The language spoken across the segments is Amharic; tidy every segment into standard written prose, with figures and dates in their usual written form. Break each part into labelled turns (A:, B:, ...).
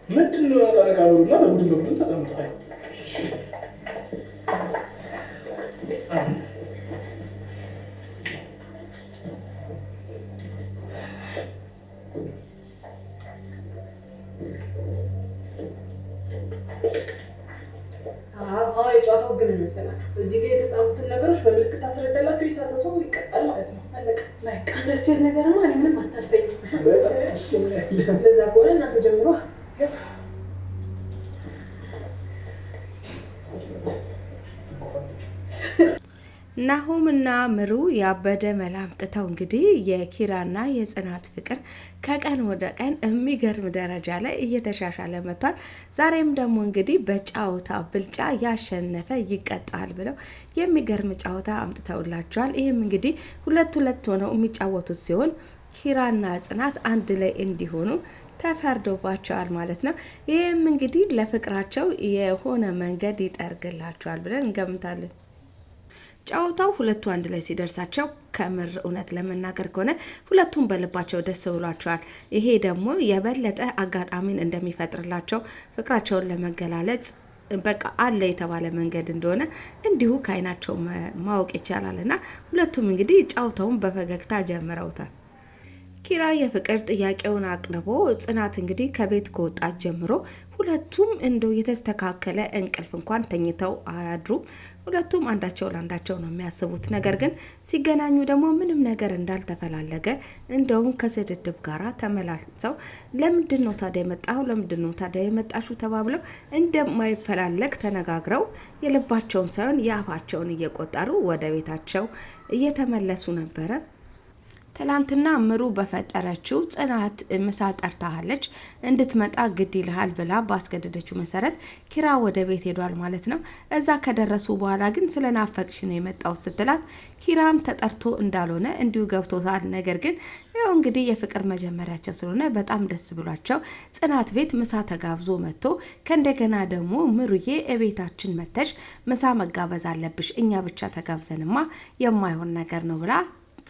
A: ምንድን ነው ታረጋውና በቡድን ተቀምጠዋል።
B: የጨዋታው ግን መሰላችሁ እዚህ ጋር የተጻፉትን ነገሮች በምልክት ታስረዳላችሁ። የሳተ ሰው ይቀጣል ማለት ነው። አለቀ። ላይክ እንደዚህ አይነት ነገርማ እኔ ምንም አታልፈኝም። ለዛ ከሆነ እናንተ ጀምሮ
C: ናሆምና ምሩ ያበደ መላምጥተው እንግዲህ የኪራና የጽናት ፍቅር ከቀን ወደ ቀን የሚገርም ደረጃ ላይ እየተሻሻለ መጥቷል። ዛሬም ደግሞ እንግዲህ በጫወታ ብልጫ ያሸነፈ ይቀጣል ብለው የሚገርም ጫወታ አምጥተውላቸዋል። ይህም እንግዲህ ሁለት ሆነው የሚጫወቱት ሲሆን ኪራና ጽናት አንድ ላይ እንዲሆኑ ተፈርዶባቸዋል ማለት ነው። ይህም እንግዲህ ለፍቅራቸው የሆነ መንገድ ይጠርግላቸዋል ብለን እንገምታለን። ጫወታው ሁለቱ አንድ ላይ ሲደርሳቸው ከምር እውነት ለመናገር ከሆነ ሁለቱም በልባቸው ደስ ብሏቸዋል። ይሄ ደግሞ የበለጠ አጋጣሚን እንደሚፈጥርላቸው ፍቅራቸውን ለመገላለጽ በቃ አለ የተባለ መንገድ እንደሆነ እንዲሁ ከአይናቸው ማወቅ ይቻላል። እና ሁለቱም እንግዲህ ጫወታውን በፈገግታ ጀምረውታል። ኪራ የፍቅር ጥያቄውን አቅርቦ ጽናት እንግዲህ ከቤት ከወጣት ጀምሮ ሁለቱም እንደው የተስተካከለ እንቅልፍ እንኳን ተኝተው አያድሩም። ሁለቱም አንዳቸው ለአንዳቸው ነው የሚያስቡት። ነገር ግን ሲገናኙ ደግሞ ምንም ነገር እንዳልተፈላለገ እንደውም ከስድድብ ጋር ተመላልሰው ለምንድን ነው ታዲያ የመጣው ለምንድን ነው ታዲያ የመጣሹ ተባብለው እንደማይፈላለግ ተነጋግረው የልባቸውን ሳይሆን የአፋቸውን እየቆጠሩ ወደ ቤታቸው እየተመለሱ ነበረ። ትላንትና ምሩ በፈጠረችው ጽናት ምሳ ጠርታለች እንድትመጣ ግድ ይልሃል ብላ ባስገደደችው መሰረት ኪራ ወደ ቤት ሄዷል ማለት ነው። እዛ ከደረሱ በኋላ ግን ስለናፈቅሽ ነው የመጣው ስትላት ኪራም ተጠርቶ እንዳልሆነ እንዲሁ ገብቶታል። ነገር ግን ያው እንግዲህ የፍቅር መጀመሪያቸው ስለሆነ በጣም ደስ ብሏቸው ጽናት ቤት ምሳ ተጋብዞ መጥቶ ከእንደገና ደግሞ ምሩዬ እቤታችን መተሽ ምሳ መጋበዝ አለብሽ፣ እኛ ብቻ ተጋብዘንማ የማይሆን ነገር ነው ብላ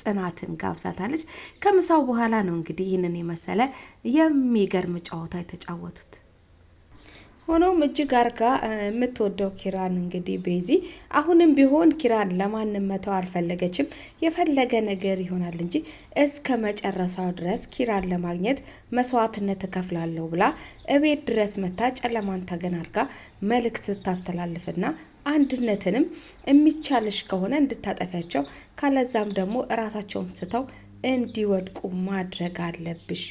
C: ጽናትን ጋብዛታለች። ከምሳው በኋላ ነው እንግዲህ ይህንን የመሰለ የሚገርም ጨዋታ የተጫወቱት። ሆኖም እጅግ አርጋ የምትወደው ኪራን እንግዲህ ቤዚ አሁንም ቢሆን ኪራን ለማንም መተው አልፈለገችም። የፈለገ ነገር ይሆናል እንጂ እስከ መጨረሻው ድረስ ኪራን ለማግኘት መስዋዕትነት እከፍላለሁ ብላ እቤት ድረስ መታ ጨለማን ተገን አርጋ መልእክት ስታስተላልፍና አንድነትንም የሚቻልሽ ከሆነ እንድታጠፊያቸው ካለዛም ደግሞ እራሳቸውን ስተው እንዲወድቁ ማድረግ አለብሽ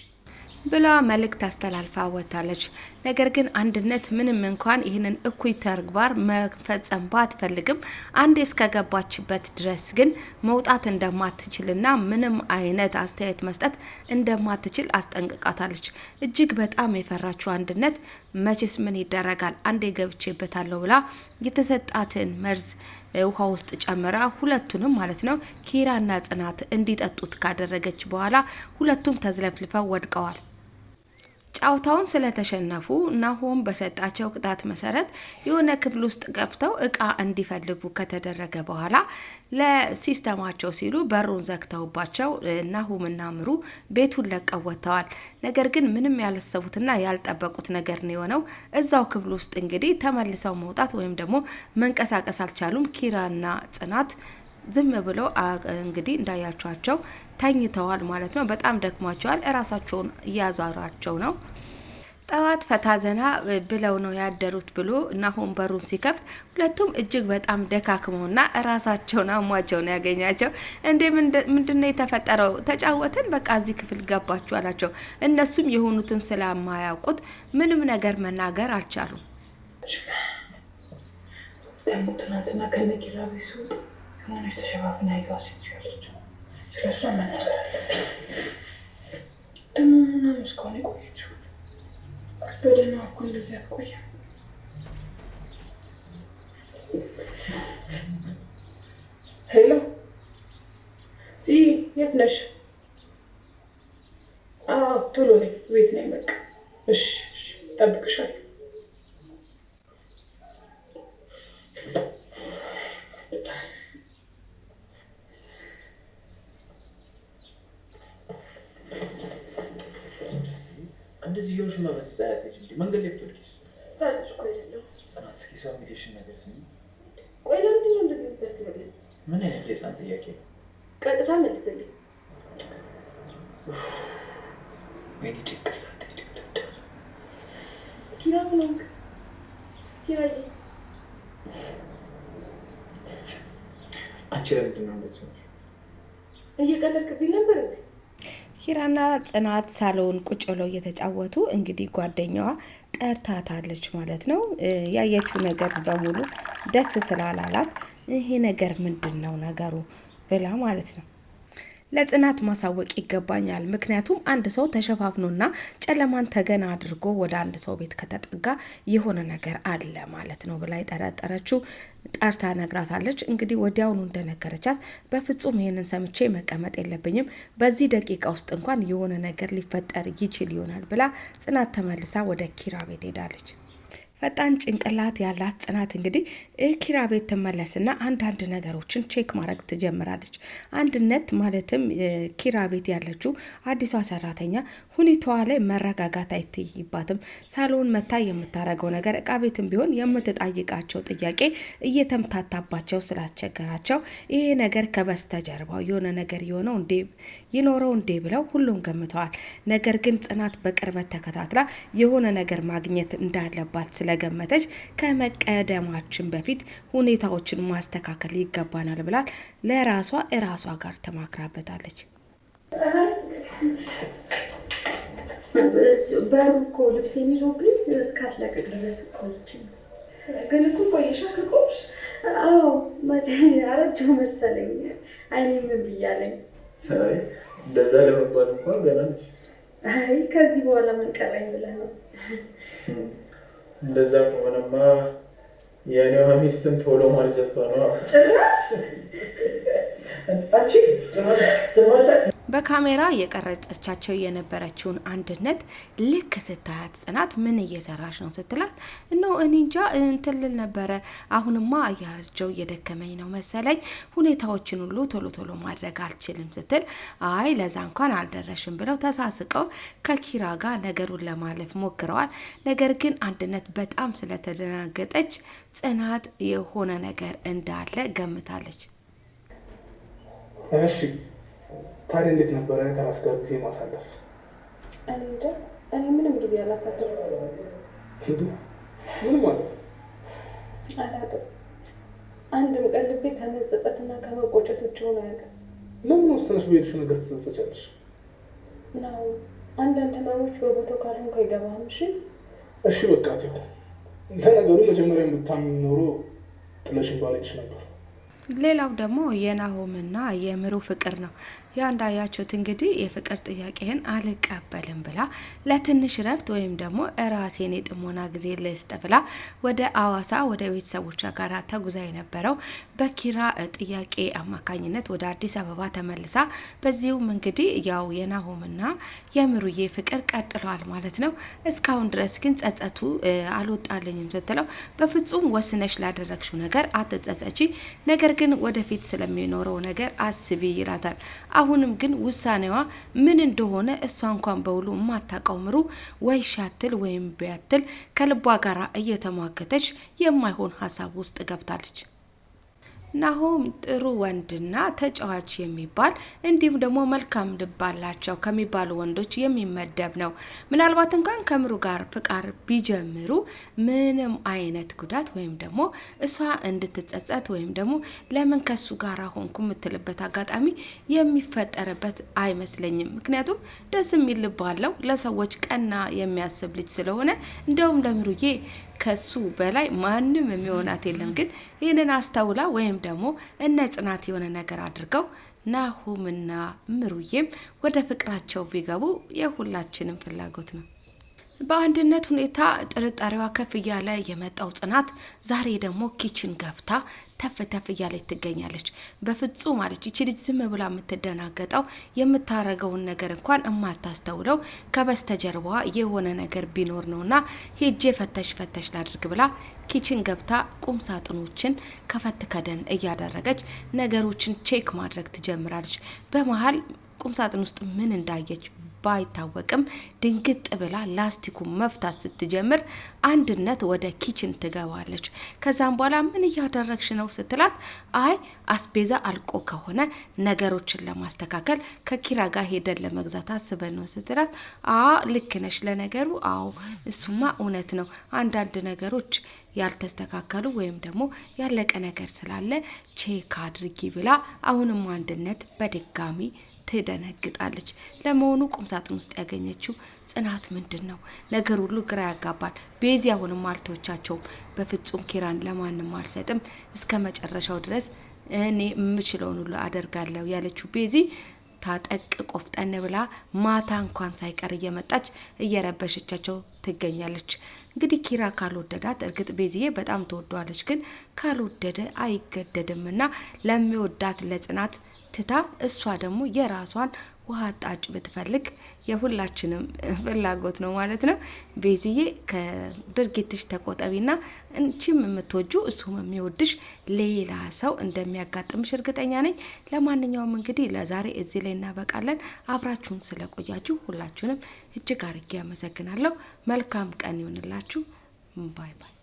C: ብላ መልእክት አስተላልፋ ወጣለች። ነገር ግን አንድነት ምንም እንኳን ይህንን እኩይ ተግባር መፈጸም ባትፈልግም አንዴ እስከገባችበት ድረስ ግን መውጣት እንደማትችልና ምንም አይነት አስተያየት መስጠት እንደማትችል አስጠንቅቃታለች። እጅግ በጣም የፈራችው አንድነት መቼስ ምን ይደረጋል አንዴ ገብቼበታለሁ ብላ የተሰጣትን መርዝ ውሃ ውስጥ ጨምራ ሁለቱንም ማለት ነው ኪራና ጽናት እንዲጠጡት ካደረገች በኋላ ሁለቱም ተዝለፍልፈው ወድቀዋል። ጫውታውን ስለተሸነፉ ናሆም በሰጣቸው ቅጣት መሰረት የሆነ ክፍል ውስጥ ገብተው እቃ እንዲፈልጉ ከተደረገ በኋላ ለሲስተማቸው ሲሉ በሩን ዘግተውባቸው ናሆምና ምሩ ቤቱን ለቀው ወጥተዋል። ነገር ግን ምንም ያላሰቡትና ያልጠበቁት ነገር ነው የሆነው። እዛው ክፍል ውስጥ እንግዲህ ተመልሰው መውጣት ወይም ደግሞ መንቀሳቀስ አልቻሉም። ኪራና ጽናት ዝም ብለው እንግዲህ እንዳያቸዋቸው ተኝተዋል ማለት ነው። በጣም ደክሟቸዋል። እራሳቸውን እያዛራቸው ነው። ጠዋት ፈታ ዘና ብለው ነው ያደሩት ብሎ ናሆም በሩን ሲከፍት ሁለቱም እጅግ በጣም ደካክመውና እራሳቸውን አሟቸው ነው ያገኛቸው። እንዴ ምንድነው የተፈጠረው? ተጫወትን በቃ እዚህ ክፍል ገባችሁ አላቸው። እነሱም የሆኑትን ስለማያውቁት ምንም ነገር መናገር አልቻሉም።
B: ትናንትና ከነኪራ ቤት ሲወጡ የሆነች ተሸፋፍና ያየዋ ሴት ያለች ስለሷ መናገር አለብኝ። ደግሞ ምናምን እስካሁን የቆየችው በደህና እኮ እንደዚህ አትቆይም። ሄሎ ሲ የት ነሽ? ቶሎ ነኝ፣ ቤት ነኝ። በቃ እሺ እጠብቅሻለሁ።
A: እንዴ እንደዚህ ይሆንሽ ማለት ዛያለች እንዴ? መንገድ ላይ ብትወልቂስ?
B: ዛሬ እኮ አይደለም
A: ጽናት፣ እስኪ ሰው የሚልሽን ነገር ስሚ።
B: ቆይ ለምንድን ነው እንደዚህ የምታስብልኝ?
A: ምን አይነት የህፃን ጥያቄ ነው?
B: ቀጥታ መልስልኝ።
A: ወይኔ ጭንቅላቴ ድብድብ።
B: ኪራ ምን ሆንክ? ኪራዬ
A: አንቺ ለምንድን ነው እንደዚህ ሆንሽ?
B: እየቀለድክብኝ ነበር እንዴ?
C: ኪራና ጽናት ሳሎን ቁጭ ብለው እየተጫወቱ እንግዲህ ጓደኛዋ ጠርታታለች ማለት ነው። ያየችው ነገር በሙሉ ደስ ስላላላት ይሄ ነገር ምንድን ነው ነገሩ ብላ ማለት ነው ለጽናት ማሳወቅ ይገባኛል። ምክንያቱም አንድ ሰው ተሸፋፍኖና ጨለማን ተገና አድርጎ ወደ አንድ ሰው ቤት ከተጠጋ የሆነ ነገር አለ ማለት ነው ብላ የጠረጠረችው ጠርታ ነግራታለች። እንግዲህ ወዲያውኑ እንደነገረቻት በፍጹም ይሄንን ሰምቼ መቀመጥ የለብኝም፣ በዚህ ደቂቃ ውስጥ እንኳን የሆነ ነገር ሊፈጠር ይችል ይሆናል ብላ ጽናት ተመልሳ ወደ ኪራ ቤት ሄዳለች። ፈጣን ጭንቅላት ያላት ጽናት እንግዲህ ኪራ ቤት ትመለስና አንዳንድ ነገሮችን ቼክ ማድረግ ትጀምራለች። አንድነት ማለትም ኪራ ቤት ያለችው አዲሷ ሰራተኛ ሁኔታዋ ላይ መረጋጋት አይታይባትም። ሳሎን መታ የምታረገው ነገር እቃ ቤትም ቢሆን የምትጠይቃቸው ጥያቄ እየተምታታባቸው ስላስቸገራቸው ይሄ ነገር ከበስተጀርባው የሆነ ነገር የሆነው እንዴ ይኖረው እንዴ ብለው ሁሉም ገምተዋል። ነገር ግን ጽናት በቅርበት ተከታትላ የሆነ ነገር ማግኘት እንዳለባት ስለገመተች ከመቀደማችን በፊት ሁኔታዎችን ማስተካከል ይገባናል ብላል ለራሷ እራሷ ጋር ተማክራበታለች።
B: በሩ እኮ ልብስ የሚዞብኝ እስካስለቅቅ ድረስ ቆይቼ ነው። ግን እኮ ቆይሻ ከቆምሽ? አዎ አረጀሁ መሰለኝ። አይኔ ምን ብያለኝ?
A: እንደዛ ለመባል እንኳን ገና ነሽ።
B: አይ ከዚህ በኋላ ምን ቀረኝ ብለህ ነው?
A: እንደዛ ከሆነማ የኔዋ ሚስትን ቶሎ ማርጀቷ ነው።
B: ጭራሽ
A: አንቺ
C: በካሜራ የቀረጸቻቸው የነበረችውን አንድነት ልክ ስታያት ጽናት ምን እየሰራች ነው ስትላት ነው እኔ እንጃ እንትን ልል ነበረ፣ አሁንማ እያረጀው እየደከመኝ ነው መሰለኝ፣ ሁኔታዎችን ሁሉ ቶሎ ቶሎ ማድረግ አልችልም ስትል አይ ለዛ እንኳን አልደረሽም ብለው ተሳስቀው ከኪራ ጋር ነገሩን ለማለፍ ሞክረዋል። ነገር ግን አንድነት በጣም ስለተደናገጠች ጽናት የሆነ ነገር እንዳለ ገምታለች።
A: እሺ ታዲያ እንዴት ነበረ ከራስ ጋር ጊዜ ማሳለፍ?
B: እኔ ምንም ጊዜ አላሳለፍኩም።
A: ምን ማለት ነው?
B: አላውቅም። አንድም ቀን ልቤ ከመጸጸትና ከመቆጨት ውጭ ሆኖ አያውቅም።
A: ለምን ወሰነሽ በሄድሽ ነገር ትጸጸቻለሽ?
B: ነው አንዳንድ ህመሞች በቦታው ካልሆንኩ አይገባም።
A: እሺ በቃ ትሆን። ለነገሩ መጀመሪያ የምታምኝ ኖሮ ጥለሽን ባልሄድሽ ነበር።
C: ሌላው ደግሞ የናሆምና የምሩ ፍቅር ነው። ያ እንዳያችሁት እንግዲህ የፍቅር ጥያቄህን አልቀበልም ብላ ለትንሽ ረፍት ወይም ደግሞ ራሴን የጥሞና ጊዜ ልስጥ ብላ ወደ አዋሳ ወደ ቤተሰቦቿ ጋር ተጉዛ የነበረው በኪራ ጥያቄ አማካኝነት ወደ አዲስ አበባ ተመልሳ በዚሁም እንግዲህ ያው የናሆምና የምሩዬ ፍቅር ቀጥሏል ማለት ነው። እስካሁን ድረስ ግን ጸጸቱ አልወጣልኝም ስትለው በፍጹም ወስነሽ ላደረግሽው ነገር አትጸጸቺ፣ ነገር ግን ወደፊት ስለሚኖረው ነገር አስቢ ይላታል። አሁንም ግን ውሳኔዋ ምን እንደሆነ እሷ እንኳን በውሉ ማታውቀው ምሩ ወይ ሻትል ወይም ቢያትል ከልቧ ጋራ እየተሟገተች የማይሆን ሀሳብ ውስጥ ገብታለች። ናሆም ጥሩ ወንድና ተጫዋች የሚባል እንዲሁም ደግሞ መልካም ልብ አላቸው ከሚባሉ ወንዶች የሚመደብ ነው። ምናልባት እንኳን ከምሩ ጋር ፍቃር ቢጀምሩ ምንም አይነት ጉዳት ወይም ደግሞ እሷ እንድትጸጸት ወይም ደግሞ ለምን ከሱ ጋር ሆንኩ የምትልበት አጋጣሚ የሚፈጠርበት አይመስለኝም። ምክንያቱም ደስ የሚል ልብ አለው፣ ለሰዎች ቀና የሚያስብ ልጅ ስለሆነ እንደውም ለምሩዬ ከሱ በላይ ማንም የሚሆናት የለም። ግን ይህንን አስተውላ ወይም ደግሞ እነ ጽናት የሆነ ነገር አድርገው ናሆምና ምሩዬም ወደ ፍቅራቸው ቢገቡ የሁላችንም ፍላጎት ነው። በአንድነት ሁኔታ ጥርጣሬዋ ከፍ እያለ የመጣው ጽናት ዛሬ ደግሞ ኪችን ገብታ ተፍ ተፍ እያለች ትገኛለች። በፍጹም አለች ይቺ ልጅ ዝም ብላ የምትደናገጠው የምታረገውን ነገር እንኳን እማታስተውለው ከበስተጀርባዋ የሆነ ነገር ቢኖር ነውና ሄጄ ፈተሽ ላድርግ ብላ ኪችን ገብታ ቁም ሳጥኖችን ከፈት ከደን እያደረገች ነገሮችን ቼክ ማድረግ ትጀምራለች። በመሀል ቁም ሳጥን ውስጥ ምን እንዳየች ባይታወቅም ድንግጥ ብላ ላስቲኩን መፍታት ስትጀምር አንድነት ወደ ኪችን ትገባለች። ከዛም በኋላ ምን እያደረግሽ ነው ስትላት አይ አስቤዛ አልቆ ከሆነ ነገሮችን ለማስተካከል ከኪራ ጋር ሄደን ለመግዛት አስበን ነው ስትላት ልክ ነሽ፣ ለነገሩ አዎ እሱማ እውነት ነው፣ አንዳንድ ነገሮች ያልተስተካከሉ ወይም ደግሞ ያለቀ ነገር ስላለ ቼክ አድርጊ ብላ አሁንም አንድነት በድጋሚ ትደነግጣለች። ለመሆኑ ቁምሳጥን ውስጥ ያገኘችው ጽናት ምንድን ነው? ነገር ሁሉ ግራ ያጋባል። ቤዚ አሁንም አልተወቻቸውም። በፍጹም ኪራን ለማንም አልሰጥም፣ እስከ መጨረሻው ድረስ እኔ የምችለውን ሁሉ አደርጋለሁ ያለችው ቤዚ ታጠቅ ቆፍጠን ብላ ማታ እንኳን ሳይቀር እየመጣች እየረበሸቻቸው ትገኛለች። እንግዲህ ኪራ ካልወደዳት እርግጥ ቤዚዬ በጣም ትወደዋለች፣ ግን ካልወደደ አይገደድምና ለሚወዳት ለጽናት ትታ እሷ ደግሞ የራሷን ውሃ ጣጭ ብትፈልግ የሁላችንም ፍላጎት ነው ማለት ነው። ቤዚዬ ከድርጊትሽ ተቆጠቢና እንቺም የምትወጁ እሱም የሚወድሽ ሌላ ሰው እንደሚያጋጥምሽ እርግጠኛ ነኝ። ለማንኛውም እንግዲህ ለዛሬ እዚህ ላይ እናበቃለን። አብራችሁን ስለቆያችሁ ሁላችሁንም እጅግ አርጌ አመሰግናለሁ። መልካም ቀን ይሁንላችሁ። ባይ ባይ።